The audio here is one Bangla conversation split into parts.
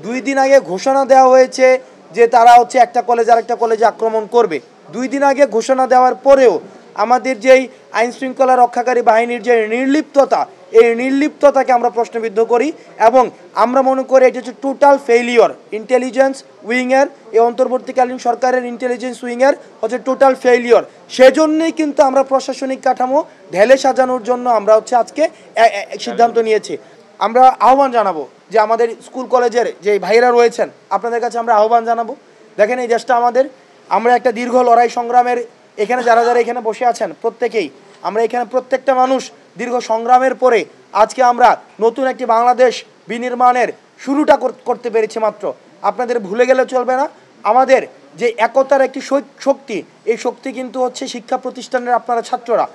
দুই দিন আগে ঘোষণা দেওয়া হয়েছে যে তারা হচ্ছে একটা কলেজ আর একটা কলেজে আক্রমণ করবে। 2 দিন আগে ঘোষণা দেওয়ার পরেও আমাদের যেই আইন শৃঙ্খলা রক্ষাকারী বাহিনীর যে নির্লিপ্ততা, এই নির্লিপ্ততাকে আমরা প্রশ্নবিদ্ধ করি এবং আমরা মনে করি এটা হচ্ছে টোটাল ফেইলিওর। ইন্টেলিজেন্স উইংয়ের, এই অন্তর্বর্তীকালীন সরকারের ইন্টেলিজেন্স উইংয়ের হচ্ছে টোটাল ফেইলিওর। সেজন্যই কিন্তু আমরা প্রশাসনিক কাঠামো ঢেলে সাজানোর জন্য আমরা হচ্ছে আজকে সিদ্ধান্ত নিয়েছি। আমরা আহ্বান জানাবো যে আমাদের স্কুল কলেজের যে ভাইয়েরা রয়েছেন, আপনাদের কাছে আমরা আহ্বান জানাবো, দেখেন এই দেশটা আমাদের, আমরা একটা দীর্ঘ লড়াই সংগ্রামের, এখানে যারা যারা এখানে বসে আছেন প্রত্যেকেই, আমরা এখানে প্রত্যেকটা মানুষ দীর্ঘ সংগ্রামের পরে আজকে আমরা নতুন একটি বাংলাদেশ বিনির্মাণের শুরুটা করতে পেরেছি মাত্র। আপনাদের ভুলে গেলে চলবে না, আমাদের যে একতার একটি শক্তি, এই শক্তি কিন্তু হচ্ছে শিক্ষা প্রতিষ্ঠানের আপনারা ছাত্ররা,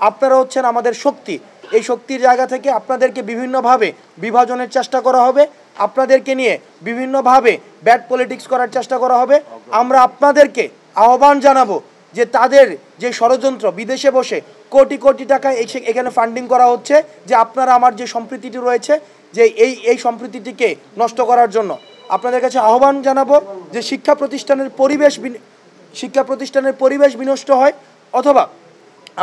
আপনারা হচ্ছেন আমাদের শক্তি। এই শক্তির জায়গা থেকে আপনাদেরকে বিভিন্নভাবে বিভাজনের চেষ্টা করা হবে, আপনাদেরকে নিয়ে বিভিন্নভাবে ব্যাড পলিটিক্স করার চেষ্টা করা হবে। আমরা আপনাদেরকে আহ্বান জানাবো যে তাদের যে ষড়যন্ত্র, বিদেশে বসে কোটি কোটি টাকা এখানে ফান্ডিং করা হচ্ছে, যে আপনারা আমার যে সম্প্রীতিটি রয়েছে, যে এই সম্প্রীতিটিকে নষ্ট করার জন্য আপনাদের কাছে আহ্বান জানাবো যে শিক্ষা প্রতিষ্ঠানের পরিবেশ বিনষ্ট হয় অথবা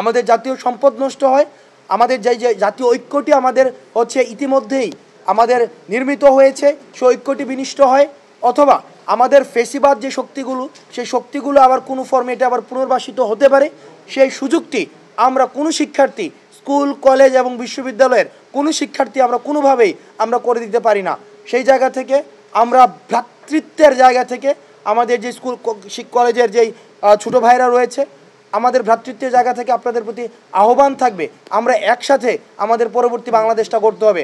আমাদের জাতীয় সম্পদ নষ্ট হয়, আমাদের যে জাতীয় ঐক্যটি আমাদের হচ্ছে ইতিমধ্যেই আমাদের নির্মিত হয়েছে, সেই ঐক্যটি বিনষ্ট হয়, অথবা আমাদের ফেসিবাদ যে শক্তিগুলো, সেই শক্তিগুলো আবার কোনো ফর্মেটে আবার পুনর্বাসিত হতে পারে, সেই সুযোগটি আমরা কোনো শিক্ষার্থী, স্কুল কলেজ এবং বিশ্ববিদ্যালয়ের কোনো শিক্ষার্থী আমরা কোনোভাবেই আমরা করে দিতে পারি না। সেই জায়গা থেকে আমরা ভ্রাতৃত্বের জায়গা থেকে আমাদের যে স্কুল কলেজের যেই ছোটো ভাইরা রয়েছে, আমাদের ভ্রাতৃত্বের জায়গা থেকে আপনাদের প্রতি আহ্বান থাকবে, আমরা একসাথে আমাদের পরবর্তী বাংলাদেশটা করতে হবে।